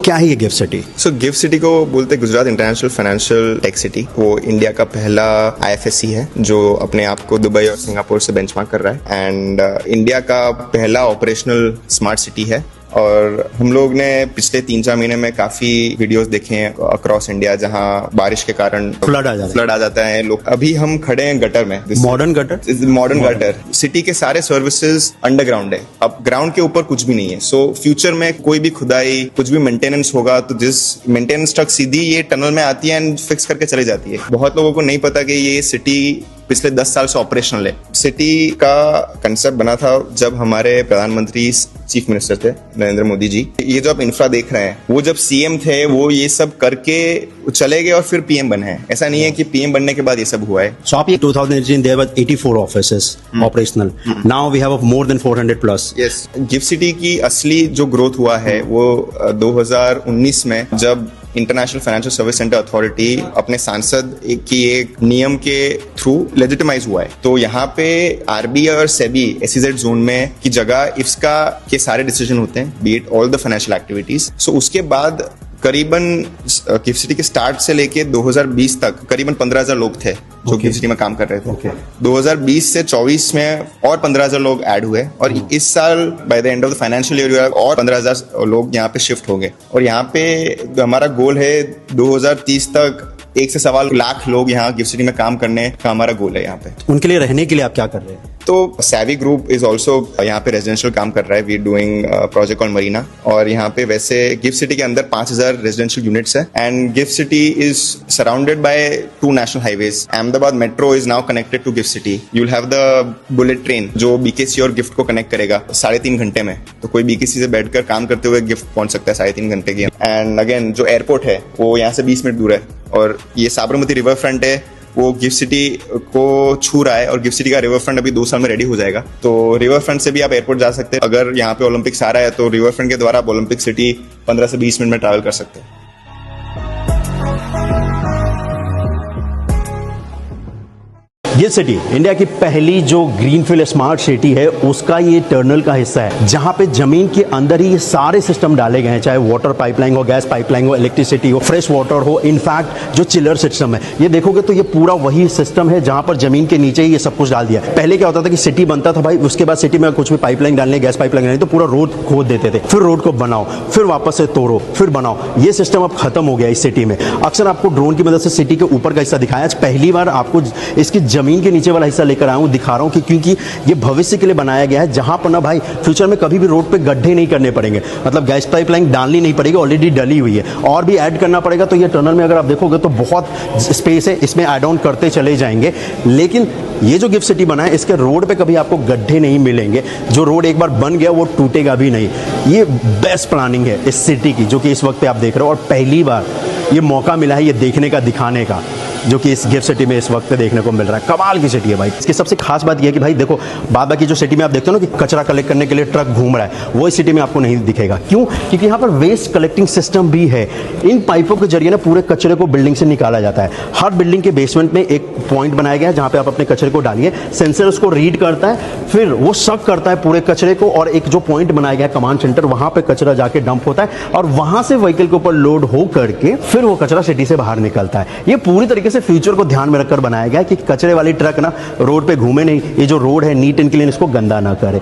क्या है ये gift city? So gift city को बोलते हैं Gujarat international financial tech city. वो इंडिया का पहला IFSC है जो अपने आप को दुबई और सिंगापुर से बेंचमार्क कर रहा है, एंड इंडिया का पहला ऑपरेशनल स्मार्ट सिटी है। और हम लोग ने पिछले 3-4 महीने में काफी वीडियोस देखे हैं अक्रॉस इंडिया जहां बारिश के कारण फ्लड आ जाता है लोग। अभी हम खड़े हैं गटर में, मॉडर्न गटर। सिटी के सारे सर्विसेज अंडरग्राउंड है, अब ग्राउंड के ऊपर कुछ भी नहीं है। सो फ्यूचर में कोई भी खुदाई, कुछ भी मेंटेनेंस होगा तो जिस मेंटेनेंस ट्रक सीधी ये टनल में आती है एंड फिक्स करके चली जाती है। बहुत लोगों को नहीं पता कि ये सिटी पिछले 10 साल से ऑपरेशनल है। सिटी का कंसेप्ट बना था जब हमारे प्रधानमंत्री चीफ मिनिस्टर थे नरेंद्र मोदी जी। ये जो आप इंफ्रा देख रहे हैं, वो जब CM थे वो ये सब करके चले गए और फिर PM बने हैं। ऐसा नहीं है कि PM बनने के बाद ये सब हुआ है। So आप ये 2018 there were 84 offices operational. Now we have more than 400 plus. Yes, gift city की असली जो ग्रोथ हुआ है वो 2019 में जब international financial service centre authority अपने सांसद की एक नियम के थ्रू लेजिटिमाइज हुआ है। तो यहाँ पे RBI और SEBI SEZ जोन में की जगह IFSCA के सारे डिसीजन होते हैं, be it all the financial activities. So उसके बाद करीबन गिफ्ट सिटी के स्टार्ट से लेके 2020 तक करीबन 15,000 लोग थे जो गिफ्ट सिटी में काम कर रहे थे। 2020 से 24 में और 15,000 लोग ऐड हुए और इस साल by the end of the financial year और 15,000 लोग यहाँ पे शिफ्ट हो गए। और यहाँ पे हमारा गोल है 2030 तक 1 से 1.25 लाख लोग यहाँ गिफ्ट सिटी में काम करने का हमारा गोल है। यहाँ पे उनके लिए रहने के लिए आप क्या कर रहे हैं? तो सैवी ग्रुप इज ऑल्सो यहाँ पे रेजिडेंशियल काम कर रहा है। We are doing project on Marina, और यहाँ पे वैसे गिफ्ट सिटी के अंदर 5,000 रेजिडेंशियल यूनिट्स है and gift city is surrounded by 2 national highways. Ahmedabad metro is now connected to gift city. You will have the bullet train जो BKC और gift को कनेक्ट करेगा 3.5 घंटे में। तो कोई BKC से बैठकर काम करते हुए गिफ्ट पहुंच सकता है 3.5 घंटे की। एंड अगेन जो एयरपोर्ट है वो यहाँ से 20 मिनट दूर है, और ये साबरमती रिवर फ्रंट है वो गिफ्ट सिटी को छू रहा है, और गिफ्ट सिटी का रिवर फ्रंट अभी 2 साल में रेडी हो जाएगा। तो रिवर फ्रंट से भी आप एयरपोर्ट जा सकते हैं। अगर यहाँ पे ओलंपिक्स आ रहा है तो रिवर फ्रंट के द्वारा आप ओलंपिक सिटी 15 से 20 मिनट में ट्रैवल कर सकते हैं। गिफ्ट सिटी इंडिया की पहली जो ग्रीनफील्ड स्मार्ट सिटी है उसका ये टनल का हिस्सा है, जहां पे जमीन के अंदर ही ये सारे सिस्टम डाले गए हैं, चाहे वाटर पाइपलाइन हो, गैस पाइपलाइन हो, इलेक्ट्रिसिटी हो, फ्रेश वाटर हो, इनफैक्ट जो चिलर सिस्टम है ये देखोगे तो ये पूरा वही सिस्टम है जहां पर जमीन के नीचे ही ये सब कुछ डाल दिया। पहले क्या होता था कि सिटी बनता था भाई, उसके बाद सिटी में कुछ भी पाइपलाइन डालने, गैस पाइपलाइन डालने, तो पूरा रोड खोद देते थे, फिर रोड को बनाओ, फिर वापस से तोड़ो, फिर बनाओ। ये सिस्टम अब खत्म हो गया इस सिटी में। अक्सर आपको ड्रोन की मदद से सिटी के ऊपर का हिस्सा दिखाया, आज पहली बार आपको इसकी जमीन के नीचे वाला हिस्सा लेकर आया हूं, दिखा रहा हूं कि क्योंकि ये भविष्य के लिए बनाया गया है, जहां पर ना भाई फ्यूचर में कभी भी रोड पे गड्ढे नहीं करने पड़ेंगे, मतलब गैस पाइपलाइन डालनी नहीं पड़ेगी, ऑलरेडी डली हुई है, और भी ऐड करना पड़ेगा। तो ये टनल में अगर आप देखोगे तो बहुत स्पेस है, इसमें ऐड ऑन करते चले जाएंगे। लेकिन ये जो गिफ्ट सिटी बना है इसके रोड पे कभी आपको गड्ढे नहीं मिलेंगे, जो रोड एक बार बन गया वो टूटेगा भी नहीं। ये बेस्ट प्लानिंग है इस सिटी की जो कि इस वक्त पे आप देख रहे हो, और पहली बार ये मौका मिला है ये देखने का, दिखाने का, जो कि इस गिफ्ट सिटी में इस वक्त पे देखने को मिल रहा है। कमाल की सिटी है भाई। इसकी सबसे खास बात यह है कि भाई देखो, बाद बाकी जो सिटी में आप देखते हो ना कि कचरा कलेक्ट करने के लिए ट्रक घूम रहा है, वो इस सिटी में आपको नहीं दिखेगा। क्यों? क्योंकि यहाँ पर वेस्ट कलेक्टिंग सिस्टम भी है। इन पाइपों के जरिए ना पूरे कचरे को बिल्डिंग से निकाला जाता है। हर बिल्डिंग के बेसमेंट में एक पॉइंट बनाया गया है जहाँ पे आप अपने कचरे को डालिए, सेंसर उसको रीड करता है, फिर वो सक करता है पूरे कचरे को, और एक जो पॉइंट बनाया गया है कमांड सेंटर, वहां पे कचरा जाके डंप होता है, और वहां से व्हीकल के ऊपर लोड हो करके फिर वो कचरा सिटी से बाहर निकलता है। ये पूरी तरीके से फ्यूचर को ध्यान में रखकर बनाया गया है कि कचरे वाली ट्रक ना रोड पे घूमे नहीं, ये जो रोड है नीट एंड क्लीन इसको गंदा ना करे।